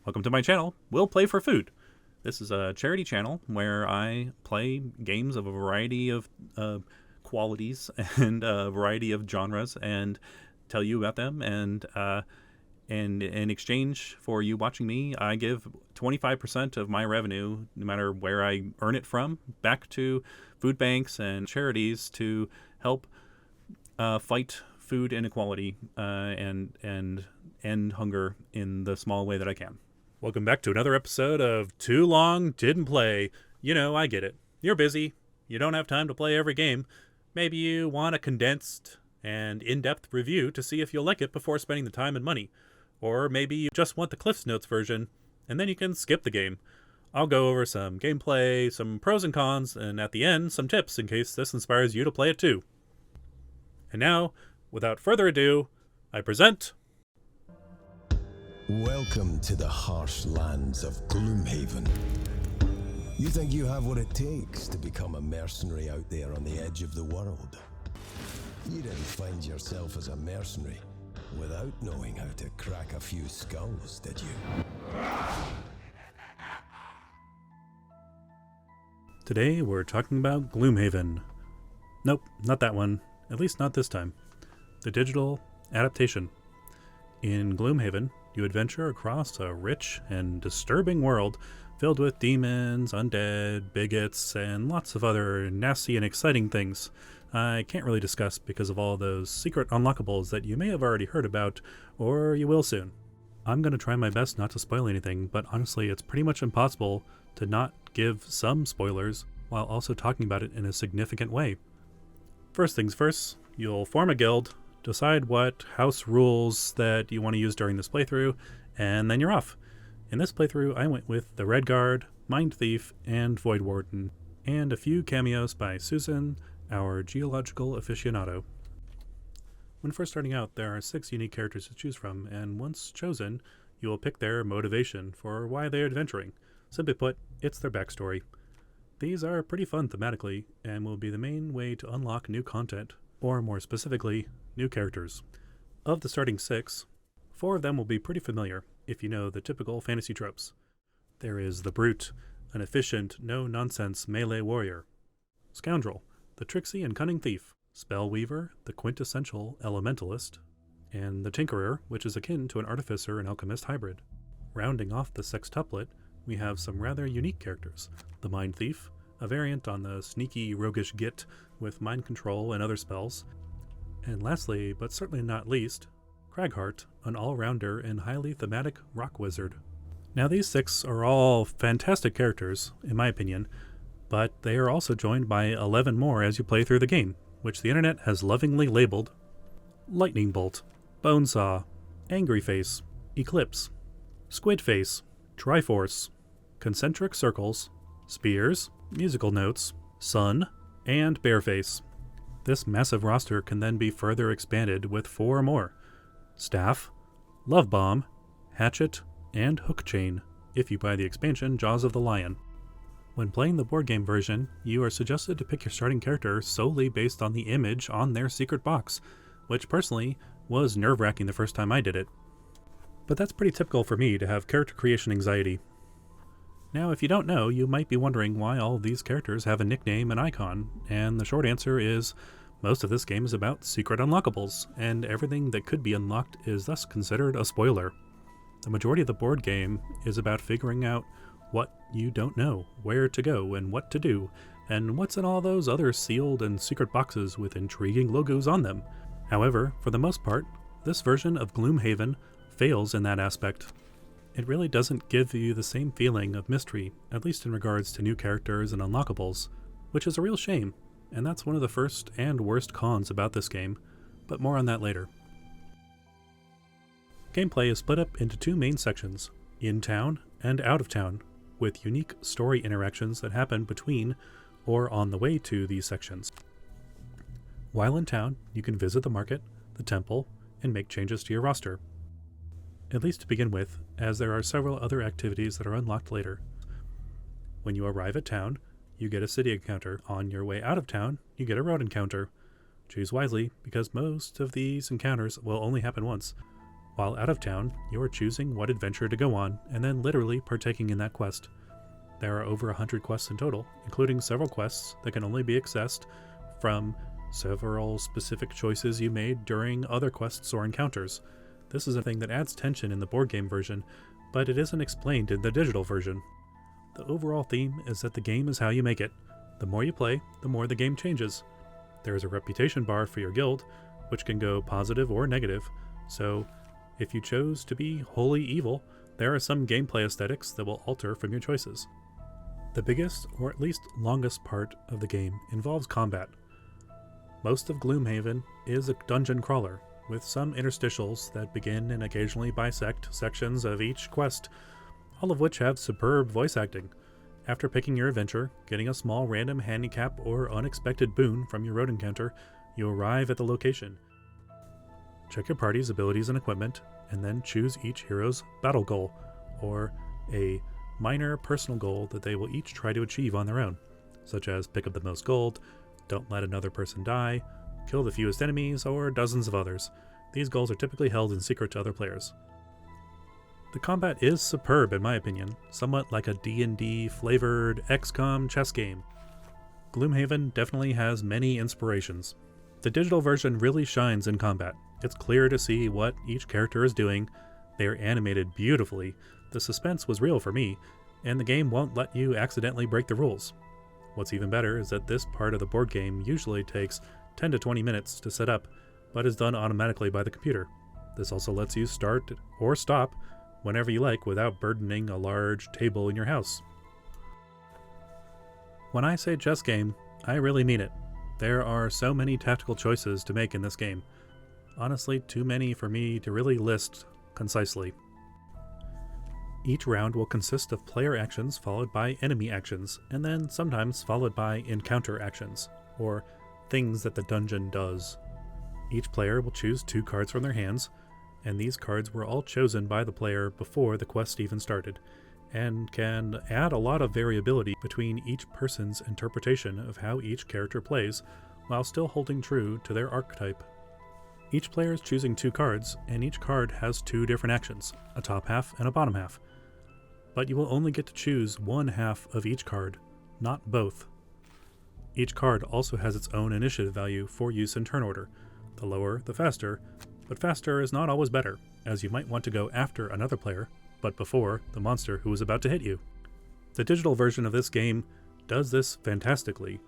Welcome to my channel, We'll Play for Food. This is a charity channel where I play games of a variety of qualities and a variety of genres and tell you about them. And in exchange for you watching me, I give 25% of my revenue, no matter where I earn it from, back to food banks and charities to help fight food inequality and end hunger in the small way that I can. Welcome back to another episode of Too Long Didn't Play. You know, I get it. You're busy. You don't have time to play every game. Maybe you want a condensed and in-depth review to see if you'll like it before spending the time and money. Or maybe you just want the Cliff's Notes version, and then you can skip the game. I'll go over some gameplay, some pros and cons, and at the end, some tips in case this inspires you to play it too. And now, without further ado, I present... Welcome to the harsh lands of Gloomhaven. You think you have what it takes to become a mercenary out there on the edge of the world? You didn't find yourself as a mercenary without knowing how to crack a few skulls, did you? Today we're talking about Gloomhaven. Nope, not that one. At least not this time. The digital adaptation. In Gloomhaven, you adventure across a rich and disturbing world filled with demons, undead, bigots, and lots of other nasty and exciting things I can't really discuss because of all those secret unlockables that you may have already heard about, or you will soon. I'm going to try my best not to spoil anything, but honestly it's pretty much impossible to not give some spoilers while also talking about it in a significant way. First things first, you'll form a guild, decide what house rules that you want to use during this playthrough, and then you're off. In this playthrough, I went with the Red Guard, Mind Thief, and Void Warden, and a few cameos by Susan, our geological aficionado. When first starting out, there are 6 unique characters to choose from, and once chosen, you will pick their motivation for why they are adventuring. Simply put, it's their backstory. These are pretty fun thematically, and will be the main way to unlock new content, or more specifically, new characters. Of the starting 6, 4 of them will be pretty familiar if you know the typical fantasy tropes. There is the Brute, an efficient, no-nonsense melee warrior. Scoundrel, the tricksy and cunning thief. Spellweaver, the quintessential elementalist. And the Tinkerer, which is akin to an artificer and alchemist hybrid. Rounding off the sextuplet, we have some rather unique characters. The Mind Thief, a variant on the sneaky, roguish Git with mind control and other spells. And lastly, but certainly not least, Cragheart, an all-rounder and highly thematic rock wizard. Now these 6 are all fantastic characters, in my opinion, but they are also joined by 11 more as you play through the game, which the internet has lovingly labeled Lightning Bolt, Bonesaw, Angry Face, Eclipse, Squid Face, Triforce, Concentric Circles, Spears, Musical Notes, Sun, and Bareface. This massive roster can then be further expanded with 4 more: Staff, Love Bomb, Hatchet, and Hook Chain, if you buy the expansion Jaws of the Lion. When playing the board game version, you are suggested to pick your starting character solely based on the image on their secret box, which personally was nerve-wracking the first time I did it. But that's pretty typical for me to have character creation anxiety. Now, if you don't know, you might be wondering why all of these characters have a nickname and icon, and the short answer is most of this game is about secret unlockables, and everything that could be unlocked is thus considered a spoiler. The majority of the board game is about figuring out what you don't know, where to go and what to do, and what's in all those other sealed and secret boxes with intriguing logos on them. However, for the most part, this version of Gloomhaven fails in that aspect. It really doesn't give you the same feeling of mystery, at least in regards to new characters and unlockables, which is a real shame, and that's one of the first and worst cons about this game, but more on that later. Gameplay is split up into 2 main sections, in town and out of town, with unique story interactions that happen between or on the way to these sections. While in town, you can visit the market, the temple, and make changes to your roster. At least to begin with, as there are several other activities that are unlocked later. When you arrive at town, you get a city encounter. On your way out of town, you get a road encounter. Choose wisely, because most of these encounters will only happen once. While out of town, you are choosing what adventure to go on and then literally partaking in that quest. There are over 100 quests in total, including several quests that can only be accessed from several specific choices you made during other quests or encounters. This is a thing that adds tension in the board game version, but it isn't explained in the digital version. The overall theme is that the game is how you make it. The more you play, the more the game changes. There is a reputation bar for your guild, which can go positive or negative, so if you chose to be wholly evil, there are some gameplay aesthetics that will alter from your choices. The biggest, or at least longest part of the game involves combat. Most of Gloomhaven is a dungeon crawler, with some interstitials that begin and occasionally bisect sections of each quest, all of which have superb voice acting. After picking your adventure, getting a small random handicap or unexpected boon from your road encounter, you arrive at the location. Check your party's abilities and equipment, and then choose each hero's battle goal, or a minor personal goal that they will each try to achieve on their own, such as pick up the most gold, don't let another person die, kill the fewest enemies, or dozens of others. These goals are typically held in secret to other players. The combat is superb in my opinion, somewhat like a D&D flavored XCOM chess game. Gloomhaven definitely has many inspirations. The digital version really shines in combat. It's clear to see what each character is doing, they are animated beautifully, the suspense was real for me, and the game won't let you accidentally break the rules. What's even better is that this part of the board game usually takes 10 to 20 minutes to set up, but is done automatically by the computer. This also lets you start or stop whenever you like without burdening a large table in your house. When I say chess game, I really mean it. There are so many tactical choices to make in this game. Honestly, too many for me to really list concisely. Each round will consist of player actions followed by enemy actions, and then sometimes followed by encounter actions, or things that the dungeon does. Each player will choose 2 cards from their hands, and these cards were all chosen by the player before the quest even started, and can add a lot of variability between each person's interpretation of how each character plays, while still holding true to their archetype. Each player is choosing 2 cards, and each card has 2 different actions, a top half and a bottom half. But you will only get to choose one half of each card, not both. Each card also has its own initiative value for use in turn order. The lower, the faster, but faster is not always better, as you might want to go after another player, but before the monster who is about to hit you. The digital version of this game does this fantastically.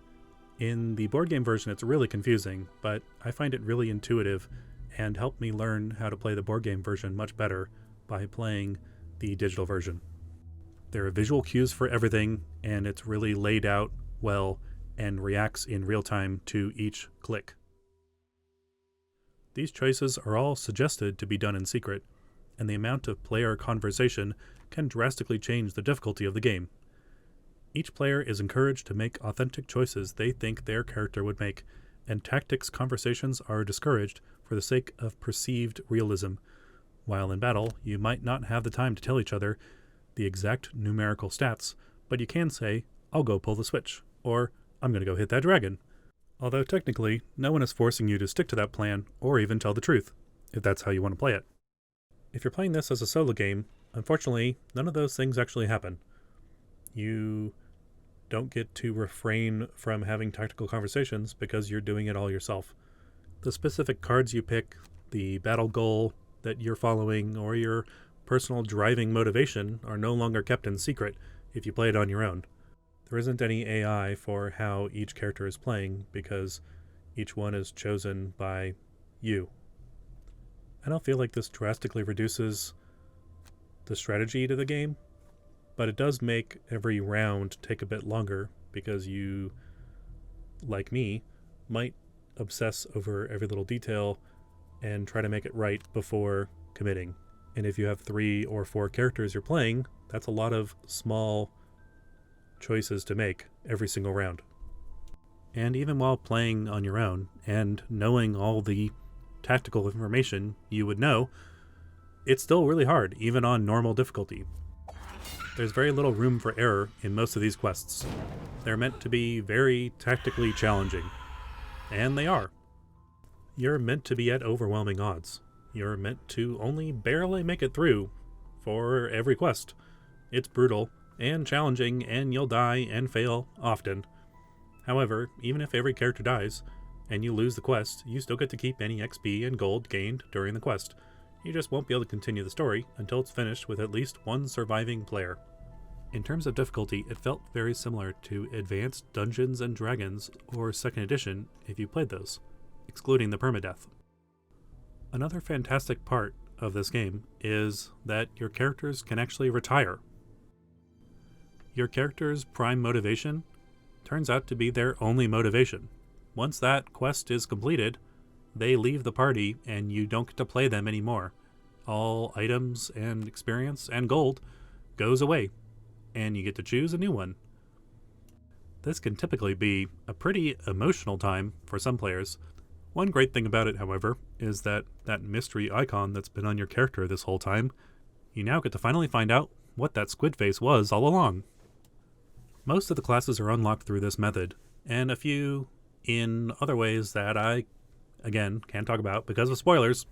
In the board game version it's really confusing, but I find it really intuitive and helped me learn how to play the board game version much better by playing the digital version. There are visual cues for everything, and it's really laid out well and reacts in real time to each click. These choices are all suggested to be done in secret, and the amount of player conversation can drastically change the difficulty of the game. Each player is encouraged to make authentic choices they think their character would make, and tactics conversations are discouraged for the sake of perceived realism. While in battle, you might not have the time to tell each other the exact numerical stats, but you can say, "I'll go pull the switch," or "I'm going to go hit that dragon." Although technically, no one is forcing you to stick to that plan or even tell the truth, if that's how you want to play it. If you're playing this as a solo game, unfortunately, none of those things actually happen. You don't get to refrain from having tactical conversations because you're doing it all yourself. The specific cards you pick, the battle goal that you're following, or your personal driving motivation are no longer kept in secret if you play it on your own. There isn't any AI for how each character is playing because each one is chosen by you. I don't feel like this drastically reduces the strategy to the game, but it does make every round take a bit longer because you, like me, might obsess over every little detail and try to make it right before committing. And if you have 3 or 4 characters you're playing, that's a lot of small choices to make every single round. And even while playing on your own and knowing all the tactical information you would know, it's still really hard, even on normal difficulty. There's very little room for error in most of these quests. They're meant to be very tactically challenging. And they are. You're meant to be at overwhelming odds. You're meant to only barely make it through for every quest. It's brutal and challenging, and you'll die and fail often. However, even if every character dies and you lose the quest, you still get to keep any XP and gold gained during the quest. You just won't be able to continue the story until it's finished with at least one surviving player. In terms of difficulty, it felt very similar to Advanced Dungeons and Dragons or 2nd Edition if you played those, excluding the permadeath. Another fantastic part of this game is that your characters can actually retire. Your character's prime motivation turns out to be their only motivation. Once that quest is completed, they leave the party and you don't get to play them anymore. All items and experience and gold goes away, and you get to choose a new one. This can typically be a pretty emotional time for some players. One great thing about it, however, is that mystery icon that's been on your character this whole time, you now get to finally find out what that squid face was all along. Most of the classes are unlocked through this method, and a few in other ways that I, again, can't talk about because of spoilers.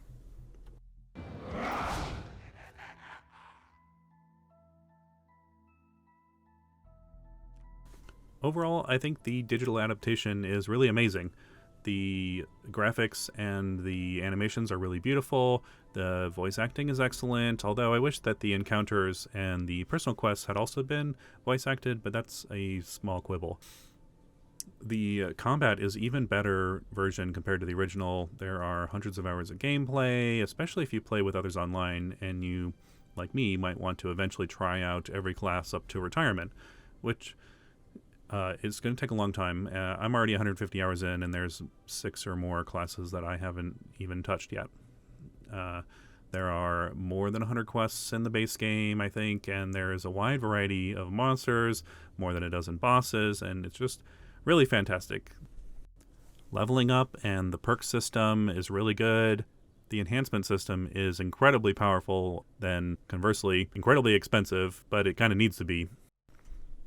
Overall, I think the digital adaptation is really amazing. The graphics and the animations are really beautiful. The voice acting is excellent, although I wish that the encounters and the personal quests had also been voice acted, but that's a small quibble. The combat is even better version compared to the original. There are hundreds of hours of gameplay, especially if you play with others online and you, like me, might want to eventually try out every class up to retirement, which it's going to take a long time. I'm already 150 hours in, and there's 6 or more classes that I haven't even touched yet. There are more than 100 quests in the base game, I think, and there is a wide variety of monsters, more than a dozen bosses, and it's just really fantastic. Leveling up and the perk system is really good. The enhancement system is incredibly powerful, then conversely incredibly expensive, but it kind of needs to be.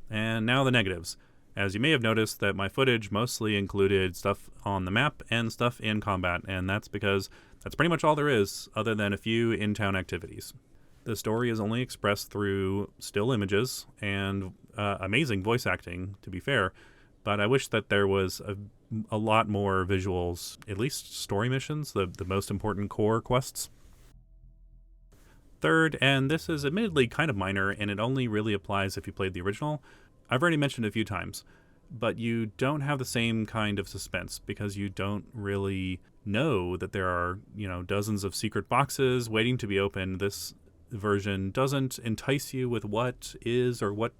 And now the negatives. As you may have noticed, that my footage mostly included stuff on the map and stuff in combat, and that's because that's pretty much all there is, other than a few in-town activities. The story is only expressed through still images and amazing voice acting, to be fair, but I wish that there was a lot more visuals, at least story missions, the most important core quests. Third, and this is admittedly kind of minor, and it only really applies if you played the original, I've already mentioned it a few times, but you don't have the same kind of suspense because you don't really know that there are, dozens of secret boxes waiting to be opened. This version doesn't entice you with what is or what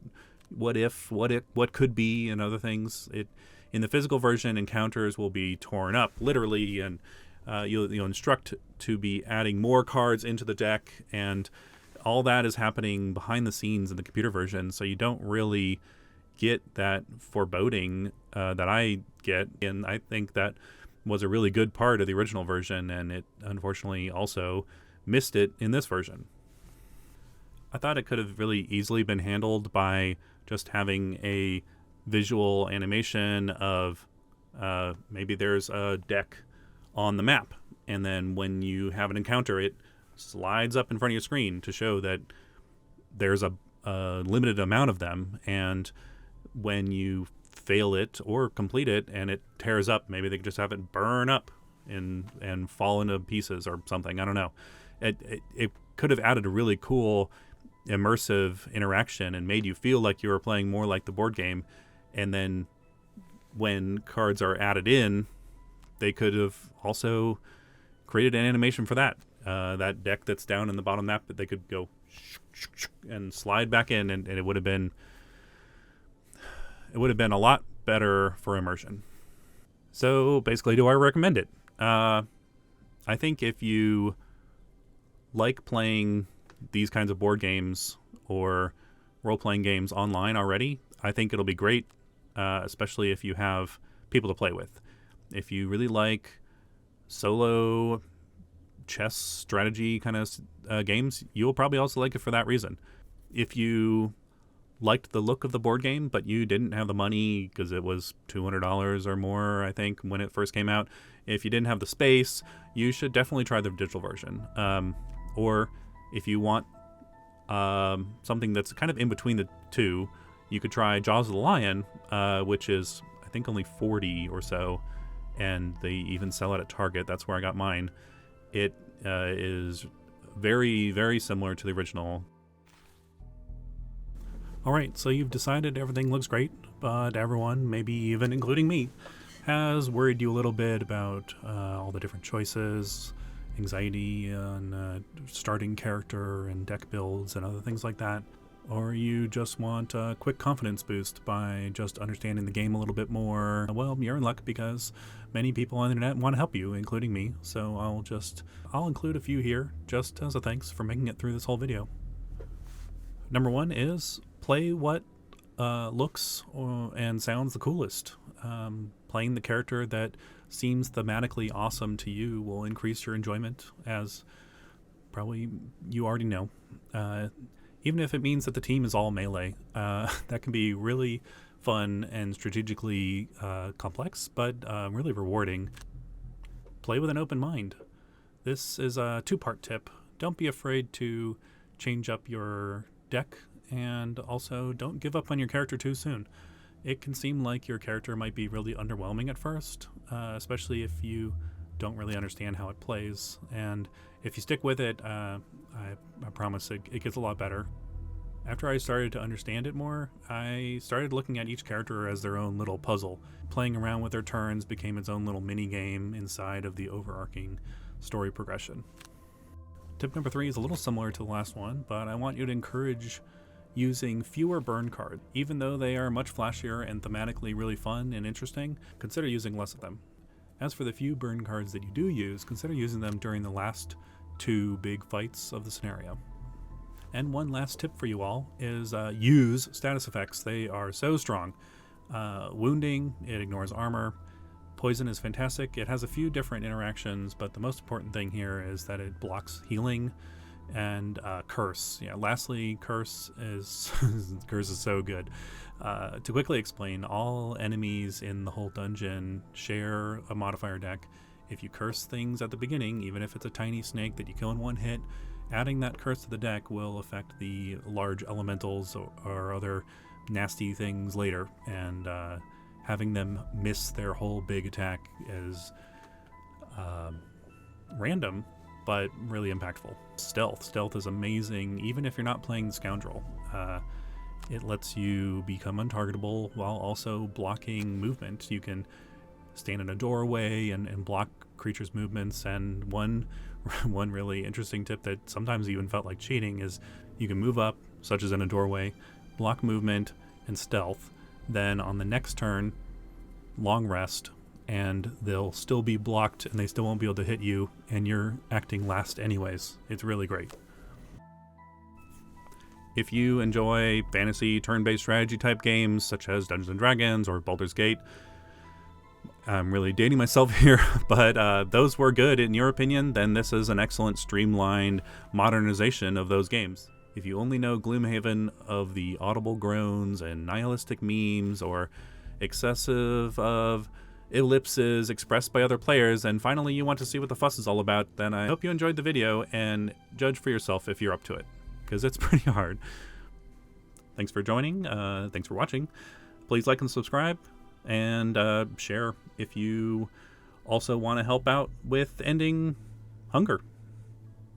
could be and other things. In the physical version, encounters will be torn up literally, and you'll instruct to be adding more cards into the deck, and all that is happening behind the scenes in the computer version, so you don't really get that foreboding that I get, and I think that was a really good part of the original version, and it unfortunately also missed it in this version. I thought it could have really easily been handled by just having a visual animation of maybe there's a deck on the map, and then when you have an encounter, it slides up in front of your screen to show that there's a limited amount of them, and when you fail it or complete it and it tears up, maybe they could just have it burn up and fall into pieces or something. I don't know. It could have added a really cool immersive interaction and made you feel like you were playing more like the board game. And then when cards are added in, they could have also created an animation for that. That deck that's down in the bottom map, that they could go and slide back in, and it would have been a lot better for immersion. So basically, do I recommend it? I think if you like playing these kinds of board games or role-playing games online already, I think it'll be great, especially if you have people to play with. If you really like solo chess strategy kind of games, you'll probably also like it for that reason. If you liked the look of the board game, but you didn't have the money because it was $200 or more, I think, when it first came out. If you didn't have the space, you should definitely try the digital version. Or if you want something that's kind of in between the two, you could try Jaws of the Lion, which is, I think, only $40 or so, and they even sell it at Target. That's where I got mine. It is very, very similar to the original. Alright, so you've decided everything looks great, but everyone, maybe even including me, has worried you a little bit about all the different choices, anxiety on starting character and deck builds and other things like that. Or you just want a quick confidence boost by just understanding the game a little bit more. Well, you're in luck because many people on the internet want to help you, including me. So I'll include a few here just as a thanks for making it through this whole video. Number one is play what looks and sounds the coolest. Playing the character that seems thematically awesome to you will increase your enjoyment, as probably you already know. Even if it means that the team is all melee, that can be really fun and strategically complex, but really rewarding. Play with an open mind. This is a two-part tip. Don't be afraid to change up your deck, and also don't give up on your character too soon. It can seem like your character might be really underwhelming at first, especially if you don't really understand how it plays. And if you stick with it, I promise it gets a lot better. After I started to understand it more, I started looking at each character as their own little puzzle. Playing around with their turns became its own little mini game inside of the overarching story progression. Tip number 3 is a little similar to the last one, but I want you to encourage using fewer burn cards. Even though they are much flashier and thematically really fun and interesting, consider using less of them. As for the few burn cards that you do use, consider using them during the last 2 big fights of the scenario. And one last tip for you all is use status effects. They are so strong. Wounding, it ignores armor. Poison is fantastic. It has a few different interactions, but the most important thing here is that it blocks healing. And curse. Yeah. Lastly, curse is curse is so good. To quickly explain, all enemies in the whole dungeon share a modifier deck. If you curse things at the beginning, even if it's a tiny snake that you kill in one hit, adding that curse to the deck will affect the large elementals or other nasty things later, and having them miss their whole big attack is random, but really impactful. Stealth is amazing, even if you're not playing the Scoundrel. It lets you become untargetable while also blocking movement. You can stand in a doorway and block creatures' movements, and one really interesting tip that sometimes even felt like cheating is you can move up, such as in a doorway, block movement and stealth, then on the next turn, long rest, and they'll still be blocked and they still won't be able to hit you, and you're acting last anyways. It's really great. If you enjoy fantasy turn-based strategy type games such as Dungeons & Dragons or Baldur's Gate, I'm really dating myself here, but those were good in your opinion, then this is an excellent streamlined modernization of those games. If you only know Gloomhaven of the audible groans and nihilistic memes or excessive of ellipses expressed by other players, and finally you want to see what the fuss is all about, then I hope you enjoyed the video and judge for yourself if you're up to it, because it's pretty hard. Thanks for joining, thanks for watching. Please like and subscribe, and share if you also want to help out with ending hunger.